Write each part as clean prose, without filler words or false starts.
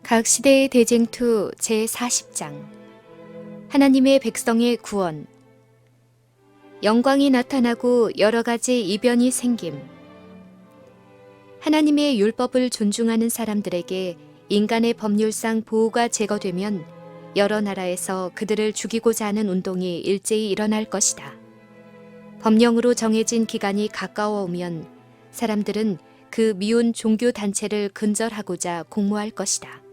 각 시대의 대쟁투 제40장 하나님의 백성의 구원. 영광이 나타나고 여러 가지 이변이 생김. 하나님의 율법을 존중하는 사람들에게 인간의 법률상 보호가 제거되면 여러 나라에서 그들을 죽이고자 하는 운동이 일제히 일어날 것이다. 법령으로 정해진 기간이 가까워 오면 사람들은 그 미운 종교 단체를 근절하고자 공모할 것이다.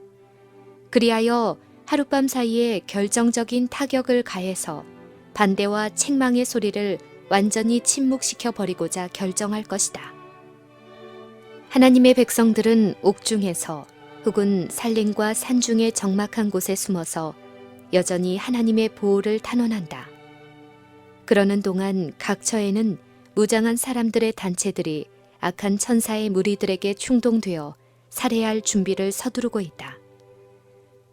그리하여 하룻밤 사이에 결정적인 타격을 가해서 반대와 책망의 소리를 완전히 침묵시켜 버리고자 결정할 것이다. 하나님의 백성들은 옥중에서 혹은 산림과 산중의 적막한 곳에 숨어서 여전히 하나님의 보호를 탄원한다. 그러는 동안 각처에는 무장한 사람들의 단체들이 악한 천사의 무리들에게 충동되어 살해할 준비를 서두르고 있다.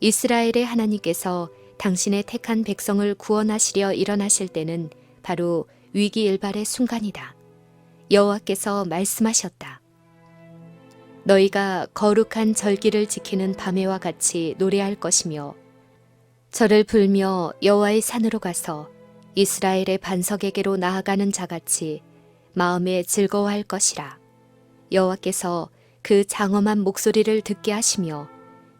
이스라엘의 하나님께서 당신의 택한 백성을 구원하시려 일어나실 때는 바로 위기일발의 순간이다. 여호와께서 말씀하셨다. 너희가 거룩한 절기를 지키는 밤에와 같이 노래할 것이며 저를 불며 여호와의 산으로 가서 이스라엘의 반석에게로 나아가는 자같이 마음에 즐거워할 것이라. 여호와께서 그 장엄한 목소리를 듣게 하시며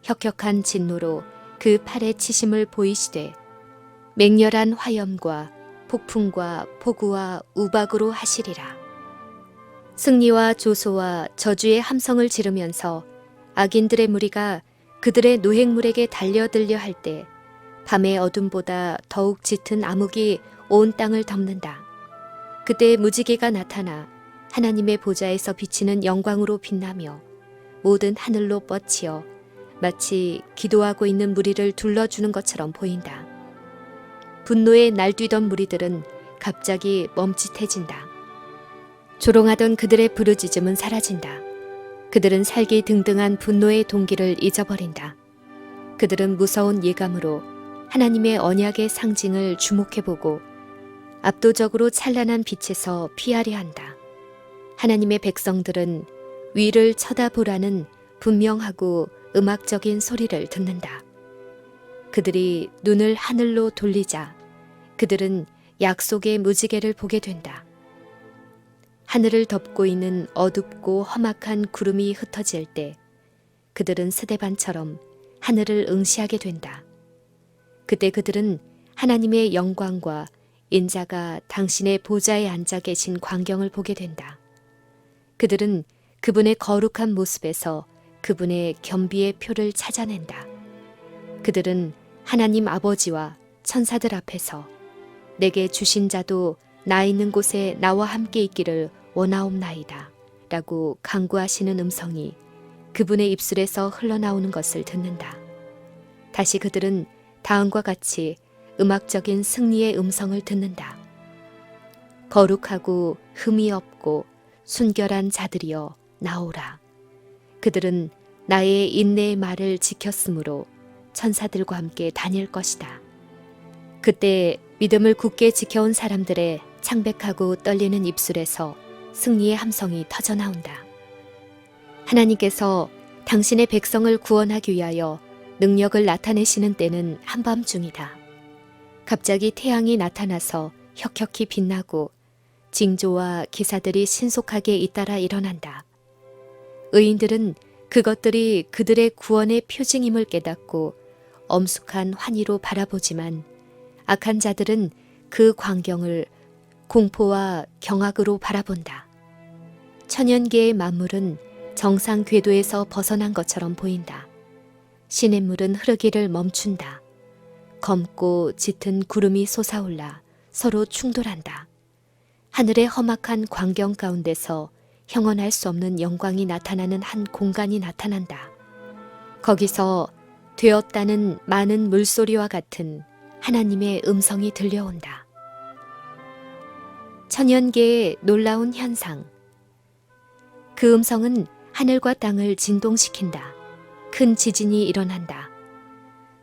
혁혁한 진노로 그 팔에 치심을 보이시되 맹렬한 화염과 폭풍과 폭우와 우박으로 하시리라. 승리와 조소와 저주의 함성을 지르면서 악인들의 무리가 그들의 노획물에게 달려들려 할 때 밤의 어둠보다 더욱 짙은 암흑이 온 땅을 덮는다. 그때 무지개가 나타나 하나님의 보좌에서 비치는 영광으로 빛나며 모든 하늘로 뻗치어 마치 기도하고 있는 무리를 둘러주는 것처럼 보인다. 분노에 날뛰던 무리들은 갑자기 멈칫해진다. 조롱하던 그들의 부르짖음은 사라진다. 그들은 살기 등등한 분노의 동기를 잊어버린다. 그들은 무서운 예감으로 하나님의 언약의 상징을 주목해보고 압도적으로 찬란한 빛에서 피하려 한다. 하나님의 백성들은 위를 쳐다보라는 분명하고 음악적인 소리를 듣는다. 그들이 눈을 하늘로 돌리자 그들은 약속의 무지개를 보게 된다. 하늘을 덮고 있는 어둡고 험악한 구름이 흩어질 때 그들은 스데반처럼 하늘을 응시하게 된다. 그때 그들은 하나님의 영광과 인자가 당신의 보좌에 앉아 계신 광경을 보게 된다. 그들은 그분의 거룩한 모습에서 그분의 겸비의 표를 찾아낸다. 그들은 하나님 아버지와 천사들 앞에서 내게 주신 자도 나 있는 곳에 나와 함께 있기를 원하옵나이다 라고 간구하시는 음성이 그분의 입술에서 흘러나오는 것을 듣는다. 다시 그들은 다음과 같이 음악적인 승리의 음성을 듣는다. 거룩하고 흠이 없고 순결한 자들이여 나오라. 그들은 나의 인내의 말을 지켰으므로 천사들과 함께 다닐 것이다. 그때 믿음을 굳게 지켜온 사람들의 창백하고 떨리는 입술에서 승리의 함성이 터져나온다. 하나님께서 당신의 백성을 구원하기 위하여 능력을 나타내시는 때는 한밤중이다. 갑자기 태양이 나타나서 혁혁히 빛나고 징조와 기사들이 신속하게 잇따라 일어난다. 의인들은 그것들이 그들의 구원의 표징임을 깨닫고 엄숙한 환희로 바라보지만 악한 자들은 그 광경을 공포와 경악으로 바라본다. 천연계의 만물은 정상 궤도에서 벗어난 것처럼 보인다. 시냇물은 흐르기를 멈춘다. 검고 짙은 구름이 솟아올라 서로 충돌한다. 하늘의 험악한 광경 가운데서 형언할 수 없는 영광이 나타나는 한 공간이 나타난다. 거기서 되었다는 많은 물소리와 같은 하나님의 음성이 들려온다. 천연계의 놀라운 현상. 그 음성은 하늘과 땅을 진동시킨다. 큰 지진이 일어난다.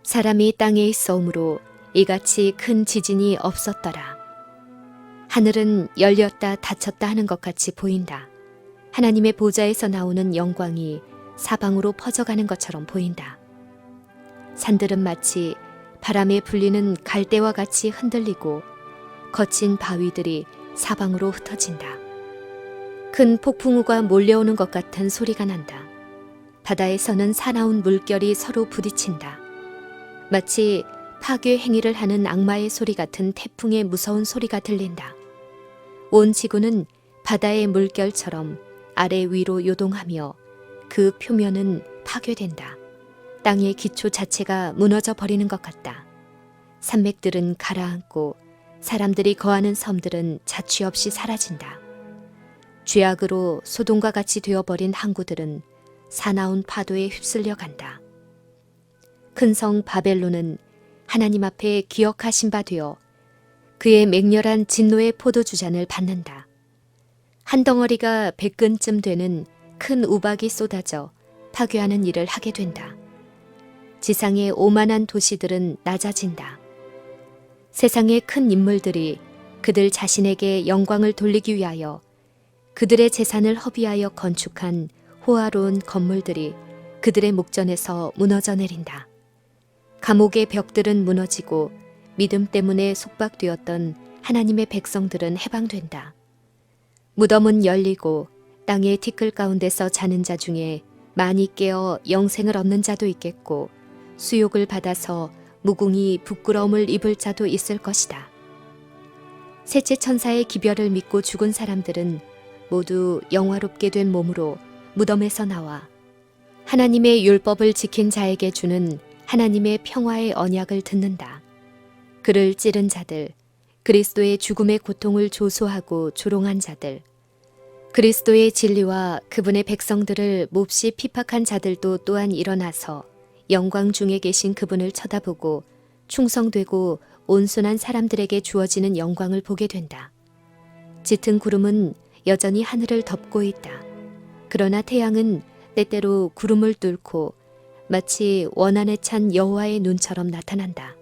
사람이 땅에 있어오므로 이같이 큰 지진이 없었더라. 하늘은 열렸다 닫혔다 하는 것 같이 보인다. 하나님의 보좌에서 나오는 영광이 사방으로 퍼져가는 것처럼 보인다. 산들은 마치 바람에 불리는 갈대와 같이 흔들리고 거친 바위들이 사방으로 흩어진다. 큰 폭풍우가 몰려오는 것 같은 소리가 난다. 바다에서는 사나운 물결이 서로 부딪힌다. 마치 파괴 행위를 하는 악마의 소리 같은 태풍의 무서운 소리가 들린다. 온 지구는 바다의 물결처럼 아래 위로 요동하며 그 표면은 파괴된다. 땅의 기초 자체가 무너져 버리는 것 같다. 산맥들은 가라앉고 사람들이 거하는 섬들은 자취 없이 사라진다. 죄악으로 소돔과 같이 되어버린 항구들은 사나운 파도에 휩쓸려 간다. 큰 성 바벨론은 하나님 앞에 기억하신 바 되어 그의 맹렬한 진노의 포도주잔을 받는다. 한 덩어리가 100근쯤 되는 큰 우박이 쏟아져 파괴하는 일을 하게 된다. 지상의 오만한 도시들은 낮아진다. 세상의 큰 인물들이 그들 자신에게 영광을 돌리기 위하여 그들의 재산을 허비하여 건축한 호화로운 건물들이 그들의 목전에서 무너져 내린다. 감옥의 벽들은 무너지고 믿음 때문에 속박되었던 하나님의 백성들은 해방된다. 무덤은 열리고 땅의 티끌 가운데서 자는 자 중에 많이 깨어 영생을 얻는 자도 있겠고 수욕을 받아서 무궁히 부끄러움을 입을 자도 있을 것이다. 셋째 천사의 기별을 믿고 죽은 사람들은 모두 영화롭게 된 몸으로 무덤에서 나와 하나님의 율법을 지킨 자에게 주는 하나님의 평화의 언약을 듣는다. 그를 찌른 자들, 그리스도의 죽음의 고통을 조소하고 조롱한 자들, 그리스도의 진리와 그분의 백성들을 몹시 핍박한 자들도 또한 일어나서 영광 중에 계신 그분을 쳐다보고 충성되고 온순한 사람들에게 주어지는 영광을 보게 된다. 짙은 구름은 여전히 하늘을 덮고 있다. 그러나 태양은 때때로 구름을 뚫고 마치 원한에 찬 여호와의 눈처럼 나타난다.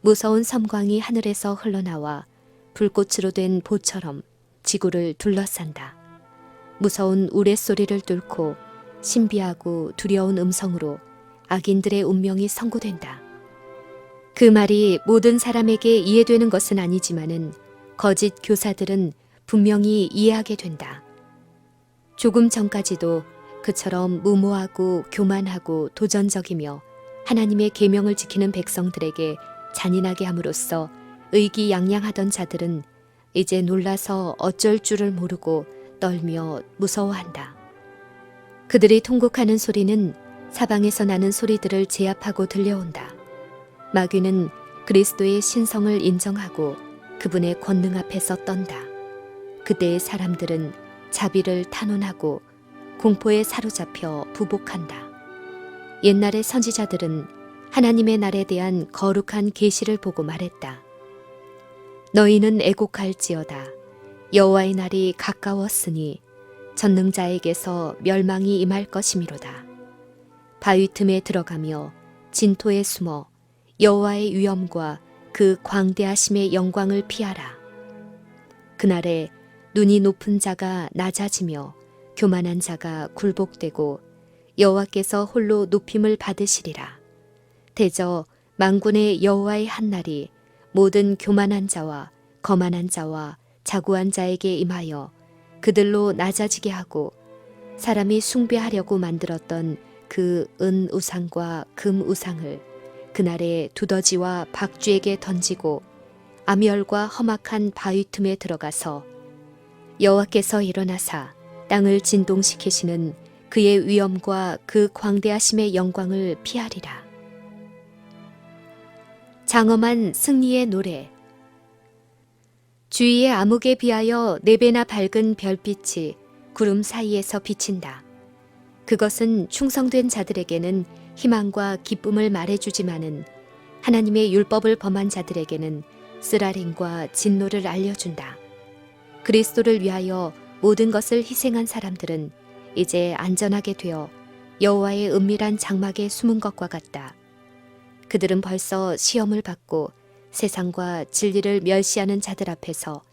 무서운 섬광이 하늘에서 흘러나와 불꽃으로 된 보처럼 지구를 둘러싼다. 무서운 우레소리를 뚫고 신비하고 두려운 음성으로 악인들의 운명이 선고된다. 그 말이 모든 사람에게 이해되는 것은 아니지만은 거짓 교사들은 분명히 이해하게 된다. 조금 전까지도 그처럼 무모하고 교만하고 도전적이며 하나님의 계명을 지키는 백성들에게 잔인하게 함으로써 의기양양하던 자들은 이제 놀라서 어쩔 줄을 모르고 떨며 무서워한다. 그들이 통곡하는 소리는 사방에서 나는 소리들을 제압하고 들려온다. 마귀는 그리스도의 신성을 인정하고 그분의 권능 앞에서 떤다. 그때의 사람들은 자비를 탄원하고 공포에 사로잡혀 부복한다. 옛날의 선지자들은 하나님의 날에 대한 거룩한 계시를 보고 말했다. 너희는 애곡할지어다. 여호와의 날이 가까웠으니 전능자에게서 멸망이 임할 것이미로다. 바위 틈에 들어가며 진토에 숨어 여호와의 위엄과 그 광대하심의 영광을 피하라. 그날에 눈이 높은 자가 낮아지며 교만한 자가 굴복되고 여호와께서 홀로 높임을 받으시리라. 대저 만군의 여호와의 한날이 모든 교만한 자와 거만한 자와 자고한 자에게 임하여 그들로 낮아지게 하고 사람이 숭배하려고 만들었던 그 은 우상과 금 우상을 그날에 두더지와 박쥐에게 던지고 암열과 험악한 바위 틈에 들어가서 여호와께서 일어나사 땅을 진동시키시는 그의 위엄과 그 광대하심의 영광을 피하리라. 장엄한 승리의 노래. 주위의 암흑에 비하여 4배나 밝은 별빛이 구름 사이에서 비친다. 그것은 충성된 자들에게는 희망과 기쁨을 말해주지만은 하나님의 율법을 범한 자들에게는 쓰라림과 진노를 알려준다. 그리스도를 위하여 모든 것을 희생한 사람들은 이제 안전하게 되어 여호와의 은밀한 장막에 숨은 것과 같다. 그들은 벌써 시험을 받고 세상과 진리를 멸시하는 자들 앞에서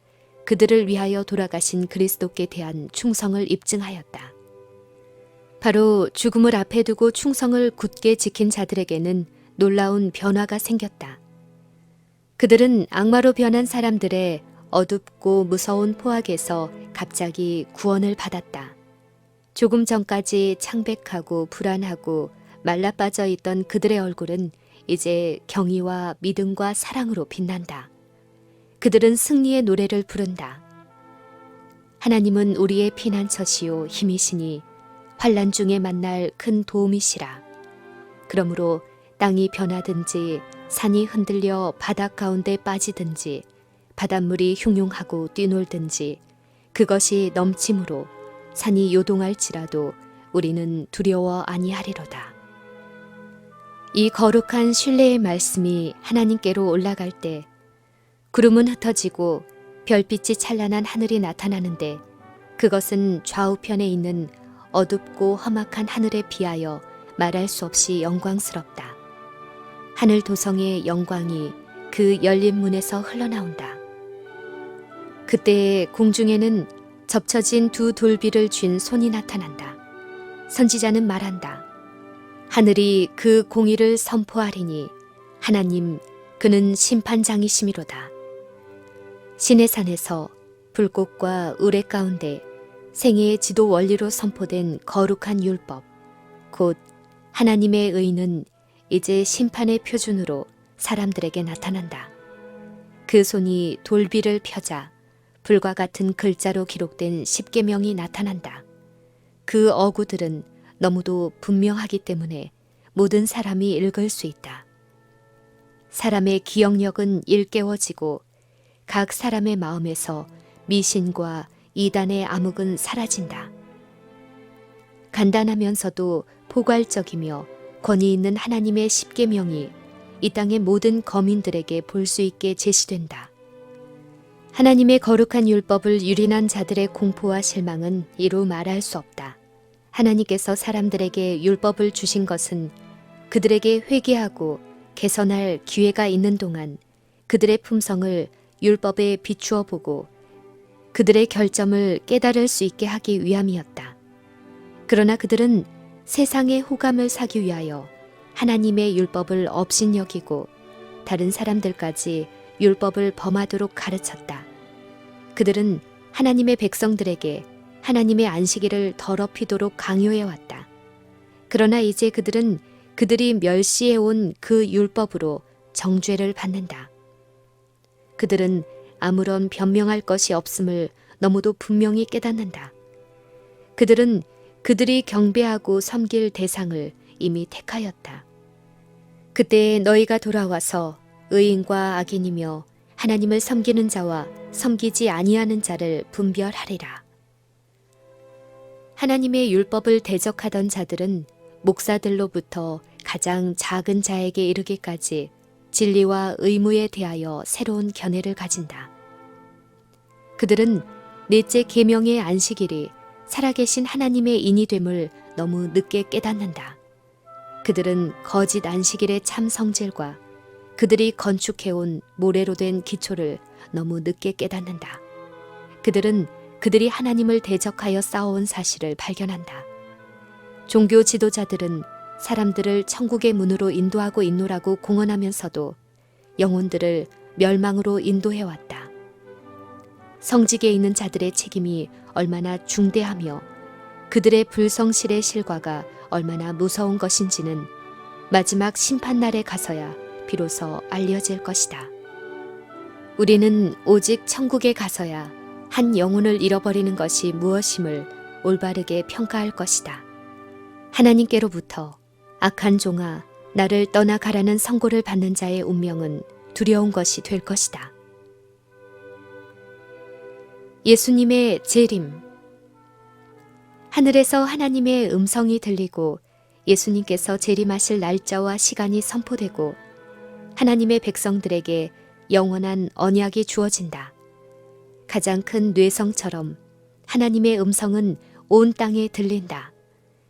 그들을 위하여 돌아가신 그리스도께 대한 충성을 입증하였다. 바로 죽음을 앞에 두고 충성을 굳게 지킨 자들에게는 놀라운 변화가 생겼다. 그들은 악마로 변한 사람들의 어둡고 무서운 포악에서 갑자기 구원을 받았다. 조금 전까지 창백하고 불안하고 말라빠져 있던 그들의 얼굴은 이제 경의와 믿음과 사랑으로 빛난다. 그들은 승리의 노래를 부른다. 하나님은 우리의 피난처시요 힘이시니 환난 중에 만날 큰 도움이시라. 그러므로 땅이 변하든지 산이 흔들려 바닷 가운데 빠지든지 바닷물이 흉흉하고 뛰놀든지 그것이 넘침으로 산이 요동할지라도 우리는 두려워 아니하리로다. 이 거룩한 신뢰의 말씀이 하나님께로 올라갈 때 구름은 흩어지고 별빛이 찬란한 하늘이 나타나는데 그것은 좌우편에 있는 어둡고 험악한 하늘에 비하여 말할 수 없이 영광스럽다. 하늘 도성의 영광이 그 열린 문에서 흘러나온다. 그때 공중에는 접쳐진 두 돌비를 쥔 손이 나타난다. 선지자는 말한다. 하늘이 그 공의를 선포하리니 하나님 그는 심판장이시미로다. 시내산에서 불꽃과 의뢰 가운데 생애의 지도 원리로 선포된 거룩한 율법, 곧 하나님의 의는 이제 심판의 표준으로 사람들에게 나타난다. 그 손이 돌비를 펴자 불과 같은 글자로 기록된 십계명이 나타난다. 그 어구들은 너무도 분명하기 때문에 모든 사람이 읽을 수 있다. 사람의 기억력은 일깨워지고 각 사람의 마음에서 미신과 이단의 암흑은 사라진다. 간단하면서도 포괄적이며 권위 있는 하나님의 십계명이 이 땅의 모든 거민들에게 볼 수 있게 제시된다. 하나님의 거룩한 율법을 유린한 자들의 공포와 실망은 이루 말할 수 없다. 하나님께서 사람들에게 율법을 주신 것은 그들에게 회개하고 개선할 기회가 있는 동안 그들의 품성을 율법에 비추어 보고 그들의 결점을 깨달을 수 있게 하기 위함이었다. 그러나 그들은 세상의 호감을 사기 위하여 하나님의 율법을 업신여기고 다른 사람들까지 율법을 범하도록 가르쳤다. 그들은 하나님의 백성들에게 하나님의 안식일을 더럽히도록 강요해왔다. 그러나 이제 그들은 그들이 멸시해온 그 율법으로 정죄를 받는다. 그들은 아무런 변명할 것이 없음을 너무도 분명히 깨닫는다. 그들은 그들이 경배하고 섬길 대상을 이미 택하였다. 그때 너희가 돌아와서 의인과 악인이며 하나님을 섬기는 자와 섬기지 아니하는 자를 분별하리라. 하나님의 율법을 대적하던 자들은 목사들로부터 가장 작은 자에게 이르기까지 진리와 의무에 대하여 새로운 견해를 가진다. 그들은 넷째 계명의 안식일이 살아계신 하나님의 인이 됨을 너무 늦게 깨닫는다. 그들은 거짓 안식일의 참 성질과 그들이 건축해온 모래로 된 기초를 너무 늦게 깨닫는다. 그들은 그들이 하나님을 대적하여 싸워온 사실을 발견한다. 종교 지도자들은 사람들을 천국의 문으로 인도하고 있노라고 공언하면서도 영혼들을 멸망으로 인도해왔다. 성직에 있는 자들의 책임이 얼마나 중대하며 그들의 불성실의 실과가 얼마나 무서운 것인지는 마지막 심판날에 가서야 비로소 알려질 것이다. 우리는 오직 천국에 가서야 한 영혼을 잃어버리는 것이 무엇임을 올바르게 평가할 것이다. 하나님께로부터 악한 종아 나를 떠나가라는 선고를 받는 자의 운명은 두려운 것이 될 것이다. 예수님의 재림. 하늘에서 하나님의 음성이 들리고 예수님께서 재림하실 날짜와 시간이 선포되고 하나님의 백성들에게 영원한 언약이 주어진다. 가장 큰 뇌성처럼 하나님의 음성은 온 땅에 들린다.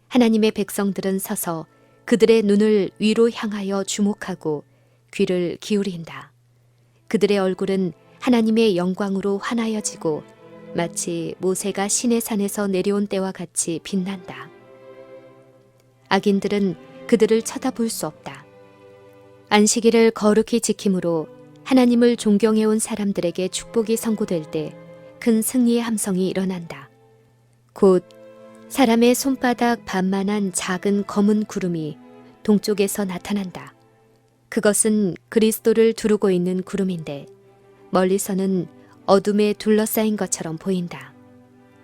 하나님의 백성들은 서서 그들의 눈을 위로 향하여 주목하고 귀를 기울인다. 그들의 얼굴은 하나님의 영광으로 환하여지고 마치 모세가 시내산에서 내려온 때와 같이 빛난다. 악인들은 그들을 쳐다볼 수 없다. 안식일을 거룩히 지킴으로 하나님을 존경해온 사람들에게 축복이 선고될 때 큰 승리의 함성이 일어난다. 곧 사람의 손바닥 반만한 작은 검은 구름이 동쪽에서 나타난다. 그것은 그리스도를 두르고 있는 구름인데 멀리서는 어둠에 둘러싸인 것처럼 보인다.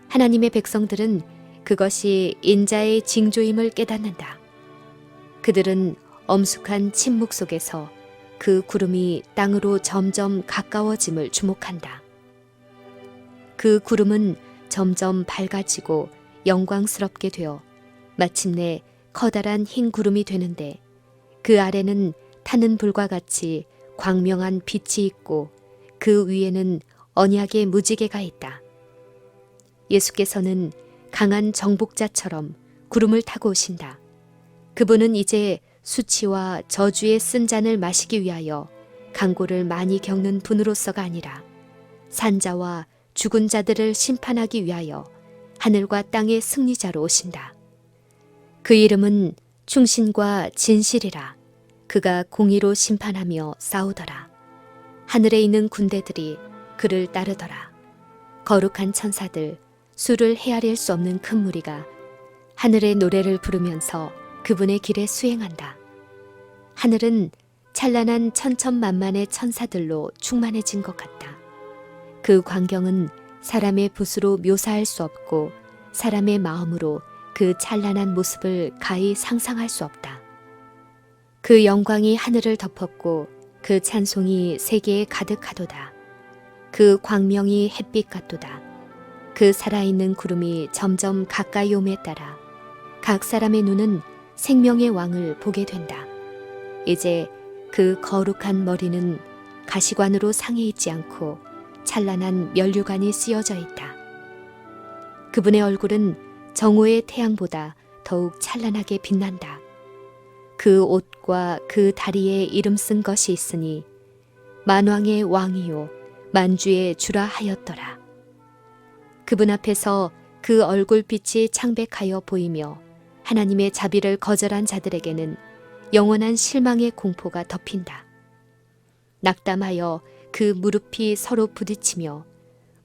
하나님의 백성들은 그것이 인자의 징조임을 깨닫는다. 그들은 엄숙한 침묵 속에서 그 구름이 땅으로 점점 가까워짐을 주목한다. 그 구름은 점점 밝아지고 영광스럽게 되어 마침내 커다란 흰 구름이 되는데 그 아래는 타는 불과 같이 광명한 빛이 있고 그 위에는 언약의 무지개가 있다. 예수께서는 강한 정복자처럼 구름을 타고 오신다. 그분은 이제 수치와 저주의 쓴 잔을 마시기 위하여 강고를 많이 겪는 분으로서가 아니라 산자와 죽은 자들을 심판하기 위하여 하늘과 땅의 승리자로 오신다. 그 이름은 충신과 진실이라. 그가 공의로 심판하며 싸우더라. 하늘에 있는 군대들이 그를 따르더라. 거룩한 천사들, 수를 헤아릴 수 없는 큰 무리가 하늘의 노래를 부르면서 그분의 길에 수행한다. 하늘은 찬란한 천천만만의 천사들로 충만해진 것 같다. 그 광경은 사람의 붓으로 묘사할 수 없고 사람의 마음으로 그 찬란한 모습을 가히 상상할 수 없다. 그 영광이 하늘을 덮었고 그 찬송이 세계에 가득하도다. 그 광명이 햇빛 같도다. 그 살아있는 구름이 점점 가까이 옴에 따라 각 사람의 눈은 생명의 왕을 보게 된다. 이제 그 거룩한 머리는 가시관으로 상해 있지 않고 찬란한 면류관이 쓰여져 있다. 그분의 얼굴은 정오의 태양보다 더욱 찬란하게 빛난다. 그 옷과 그 다리에 이름 쓴 것이 있으니 만왕의 왕이요 만주의 주라 하였더라. 그분 앞에서 그 얼굴빛이 창백하여 보이며 하나님의 자비를 거절한 자들에게는 영원한 실망의 공포가 덮인다. 낙담하여 그 무릎이 서로 부딪히며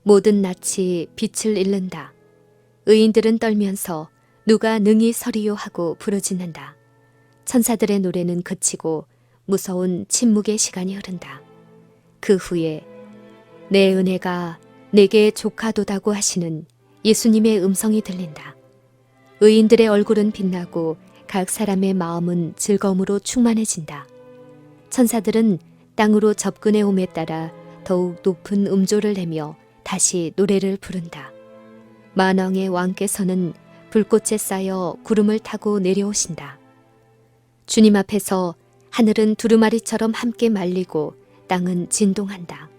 모든 낯이 빛을 잃는다. 의인들은 떨면서 누가 능히 서리요 하고 부르짖는다. 천사들의 노래는 그치고 무서운 침묵의 시간이 흐른다. 그 후에 내 은혜가 내게 족하도다고 하시는 예수님의 음성이 들린다. 의인들의 얼굴은 빛나고 각 사람의 마음은 즐거움으로 충만해진다. 천사들은 땅으로 접근해 옴에 따라 더욱 높은 음조를 내며 다시 노래를 부른다. 만왕의 왕께서는 불꽃에 쌓여 구름을 타고 내려오신다. 주님 앞에서 하늘은 두루마리처럼 함께 말리고 땅은 진동한다.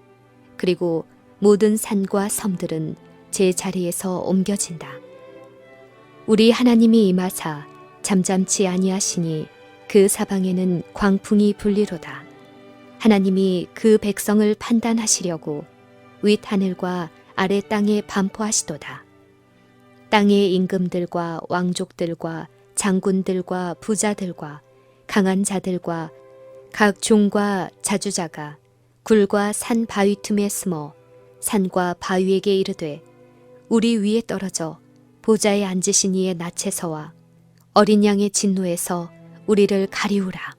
그리고 모든 산과 섬들은 제 자리에서 옮겨진다. 우리 하나님이 임하사 잠잠치 아니하시니 그 사방에는 광풍이 불리로다. 하나님이 그 백성을 판단하시려고 윗 하늘과 아래 땅에 반포하시도다. 땅의 임금들과 왕족들과 장군들과 부자들과 강한 자들과 각 종과 자주자가 굴과 산 바위 틈에 숨어 산과 바위에게 이르되 우리 위에 떨어져 보좌에 앉으신 이의 낯에서와 어린 양의 진노에서 우리를 가리우라.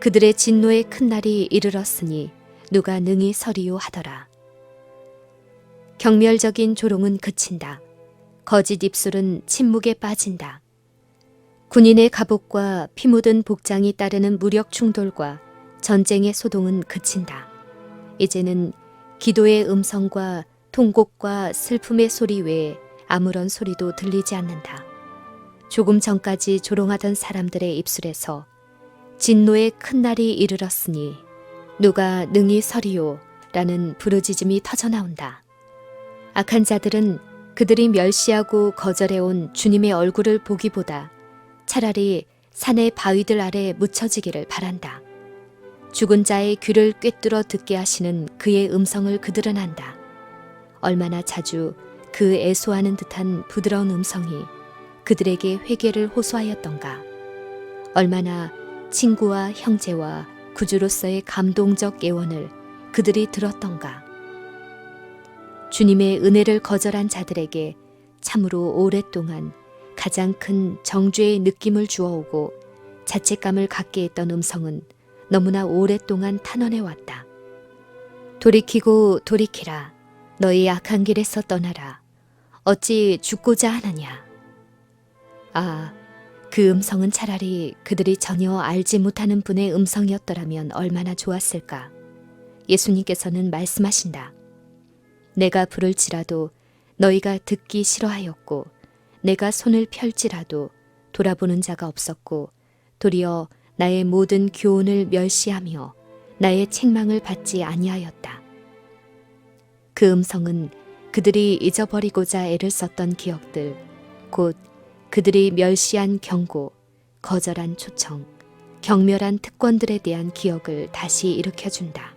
그들의 진노의 큰 날이 이르렀으니 누가 능히 서리요 하더라. 경멸적인 조롱은 그친다. 거짓 입술은 침묵에 빠진다. 군인의 갑옷과 피 묻은 복장이 따르는 무력 충돌과 전쟁의 소동은 그친다. 이제는 기도의 음성과 통곡과 슬픔의 소리 외에 아무런 소리도 들리지 않는다. 조금 전까지 조롱하던 사람들의 입술에서 진노의 큰 날이 이르렀으니 누가 능히 서리요 라는 부르짖음이 터져나온다. 악한 자들은 그들이 멸시하고 거절해온 주님의 얼굴을 보기보다 차라리 산의 바위들 아래 묻혀지기를 바란다. 죽은 자의 귀를 꿰뚫어 듣게 하시는 그의 음성을 그들은 안다. 얼마나 자주 그 애소하는 듯한 부드러운 음성이 그들에게 회개를 호소하였던가. 얼마나 친구와 형제와 구주로서의 감동적 예언을 그들이 들었던가? 주님의 은혜를 거절한 자들에게 참으로 오랫동안 가장 큰 정죄의 느낌을 주어오고 자책감을 갖게 했던 음성은 너무나 오랫동안 탄원해왔다. 돌이키고 돌이키라. 너희 악한 길에서 떠나라. 어찌 죽고자 하느냐. 아, 그 음성은 차라리 그들이 전혀 알지 못하는 분의 음성이었더라면 얼마나 좋았을까. 예수님께서는 말씀하신다. 내가 부를지라도 너희가 듣기 싫어하였고 내가 손을 펼지라도 돌아보는 자가 없었고 도리어 나의 모든 교훈을 멸시하며 나의 책망을 받지 아니하였다. 그 음성은 그들이 잊어버리고자 애를 썼던 기억들, 곧 그들이 멸시한 경고, 거절한 초청, 경멸한 특권들에 대한 기억을 다시 일으켜준다.